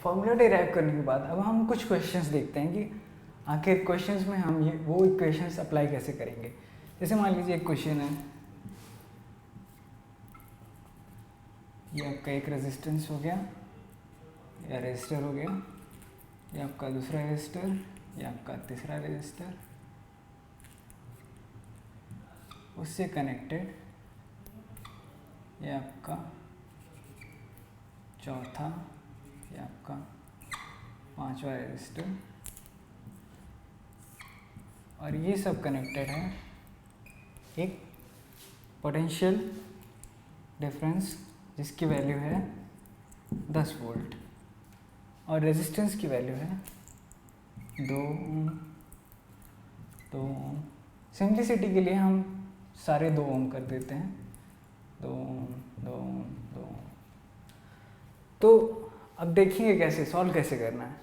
Formula derive करने के बाद अब हम कुछ क्वेश्चंस देखते हैं कि आखिर क्वेश्चंस में हम ये वो इक्वेशंस अप्लाई कैसे करेंगे। जैसे मान लीजिए एक क्वेश्चन है, ये आपका एक रेजिस्टेंस हो गया या रेजिस्टर हो गया, ये आपका दूसरा रेजिस्टर, ये आपका तीसरा रेजिस्टर, उससे कनेक्टेड ये आपका चौथा, ये आपका पांचवा रेजिस्टर, और ये सब कनेक्टेड है एक पोटेंशियल डिफरेंस जिसकी वैल्यू है 10 वोल्ट और रेजिस्टेंस की वैल्यू है 2 ओम। 2 ओम सिंप्लिसिटी के लिए हम सारे 2 ओम कर देते हैं, 2 ओम 2 ओम 2 ओम। तो अब देखिए कैसे सॉल्व कैसे करना है।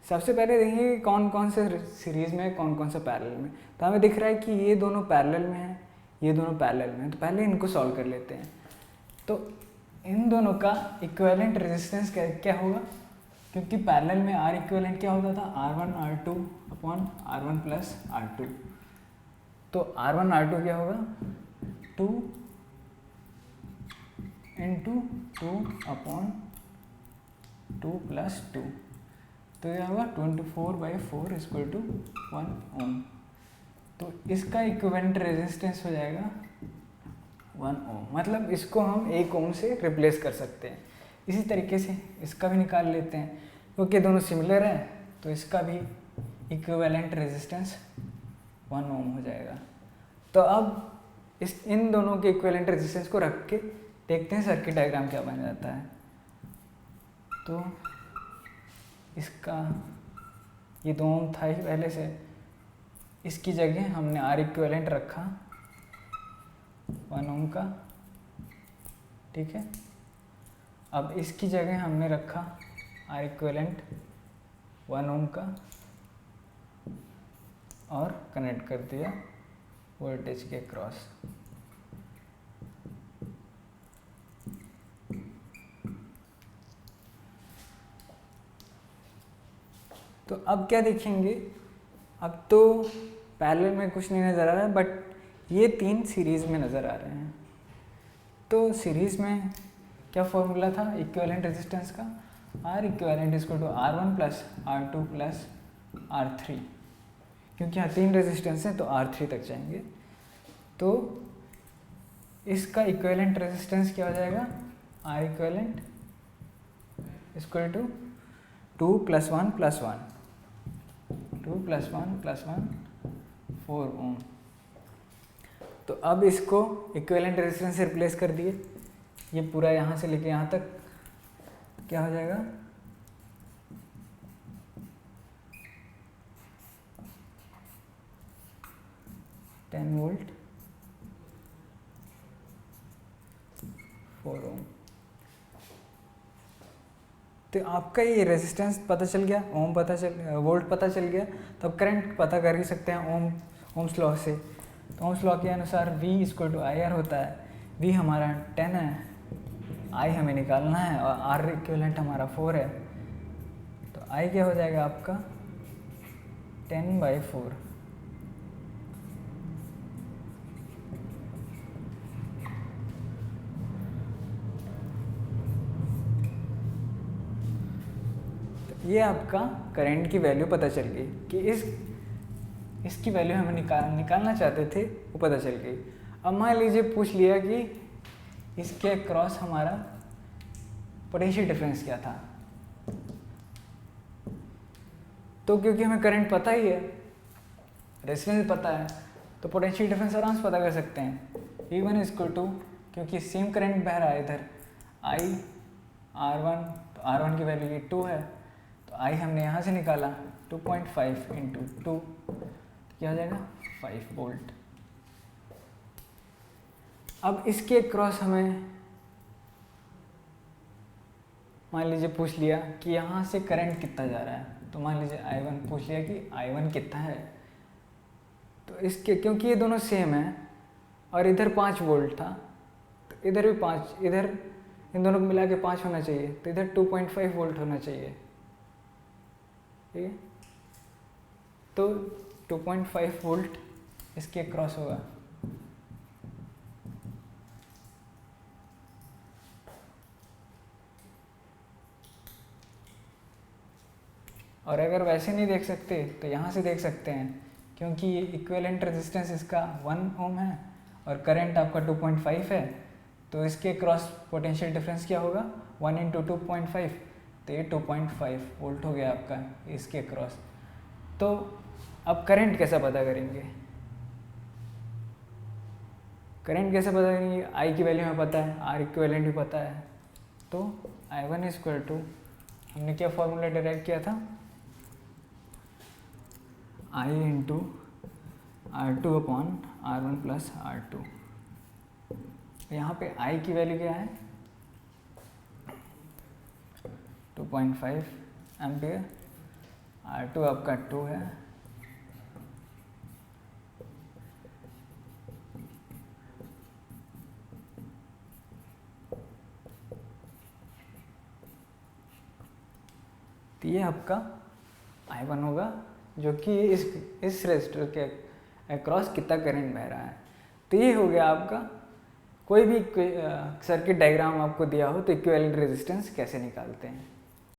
सबसे पहले देखिए कौन कौन से सीरीज़ में कौन कौन सा पैरेलल में। तो हमें दिख रहा है कि ये दोनों पैरेलल में है, ये दोनों पैरेलल में है, तो पहले इनको सॉल्व कर लेते हैं। तो इन दोनों का इक्विवेलेंट रेजिस्टेंस क्या होगा, क्योंकि पैरेलल में आर इक्विवेलेंट क्या होता था, R1 R2 upon R1 plus R2। तो R1 R2 क्या होगा, 2 इंटू 2 अपॉन 2 प्लस 2, तो यह होगा 24/4 इक्वल टू 1 ओम। तो इसका इक्विवेलेंट रेजिस्टेंस हो जाएगा 1 ओम, मतलब इसको हम 1 ओम से रिप्लेस कर सकते हैं। इसी तरीके से इसका भी निकाल लेते हैं, क्योंकि दोनों सिमिलर हैं तो इसका भी इक्विवेलेंट रेजिस्टेंस 1 ओम हो जाएगा। तो अब इन दोनों के इक्विवेलेंट रेजिस्टेंस को रख के देखते हैं सर्किट डायग्राम क्या बन जाता है। तो इसका ये 2 ओम था ही पहले से, इसकी जगह हमने आर इक्विवेलेंट रखा 1 ओम का, ठीक है। अब इसकी जगह हमने रखा आर इक्विवेलेंट 1 ओम का और कनेक्ट कर दिया वोल्टेज के क्रॉस। तो अब क्या देखेंगे, अब तो पैरेलल में कुछ नहीं नज़र आ रहा है, बट ये 3 सीरीज़ में नज़र आ रहे हैं। तो सीरीज़ में क्या फॉर्मूला था इक्विवेलेंट रेजिस्टेंस का, R equivalent equal to R1 plus R2 plus R3, क्योंकि यहाँ 3 रेजिस्टेंस हैं तो R3 तक जाएंगे। तो इसका इक्विवेलेंट रेजिस्टेंस क्या हो जाएगा, आर इक्विवेलेंट इक्वल टू 2 + 1 + 1, 2 + 1 + 1 4 ओम। तो अब इसको इक्विवेलेंट रेजिस्टेंस से रिप्लेस कर दिए, ये पूरा यहाँ से लेके यहाँ तक क्या हो जाएगा, 10 वोल्ट 4 ओम। तो आपका ये रेजिस्टेंस पता चल गया, ओम पता चल, वोल्ट पता चल गया, तो अब करंट पता कर ही सकते हैं ओम्स लॉ से। तो ओम्स लॉ के अनुसार V = IR होता है। V हमारा 10 है, I हमें निकालना है और R इक्विवेलेंट हमारा 4 है। तो I क्या हो जाएगा आपका 10/4। ये आपका करंट की वैल्यू पता चल गई कि इसकी वैल्यू हमें निकालना चाहते थे, वो पता चल गई। अब मान लीजिए पूछ लिया कि इसके क्रॉस हमारा पोटेंशियल डिफरेंस क्या था, तो क्योंकि हमें करंट पता ही है, रेजिस्टेंस पता है, तो पोटेंशियल डिफरेंस आराम से पता कर सकते हैं। V1 = क्योंकि सेम करंट बह रहा है इधर I R1, तो R1 की वैल्यू ये 2 है, तो I हमने यहाँ से निकाला 2.5 × 2, क्या हो जाएगा 5 वोल्ट। अब इसके क्रॉस हमें मान लीजिए पूछ लिया कि यहाँ से करंट कितना जा रहा है, तो मान लीजिए I1 पूछ लिया कि I1 कितना है। तो इसके क्योंकि ये दोनों सेम है और इधर 5 वोल्ट था, तो इधर भी 5, इधर इन दोनों को मिला के 5 होना चाहिए, तो इधर 2.5 वोल्ट होना चाहिए, ठीक है। तो 2.5 वोल्ट इसके क्रॉस होगा। और अगर वैसे नहीं देख सकते तो यहाँ से देख सकते हैं, क्योंकि ये इक्विवेलेंट रेजिस्टेंस इसका 1 ओम है और करंट आपका 2.5 है, तो इसके क्रॉस पोटेंशियल डिफरेंस क्या होगा, 1 × 2.5, तो ये 2.5 वोल्ट हो गया आपका इसके क्रॉस। तो अब करंट कैसे पता करेंगे, करंट कैसे पता करेंगे, आई की वैल्यू हमें पता है, आर इक्विवेलेंट भी पता है, तो I1 इक्वल टू, हमने क्या फॉर्मूला डिराइव किया था, I × R2 upon R1 plus R2। यहाँ पे I की वैल्यू क्या है, 2.5 एम्पियर, R2 आपका 2 है, तो ये आपका I1 होगा, जो कि इस रेजिस्टर के अक्रॉस कितना करंट बह रहा है। तो ये हो गया आपका, कोई भी सर्किट डायग्राम आपको दिया हो तो इक्विवेलेंट रेजिस्टेंस कैसे निकालते हैं।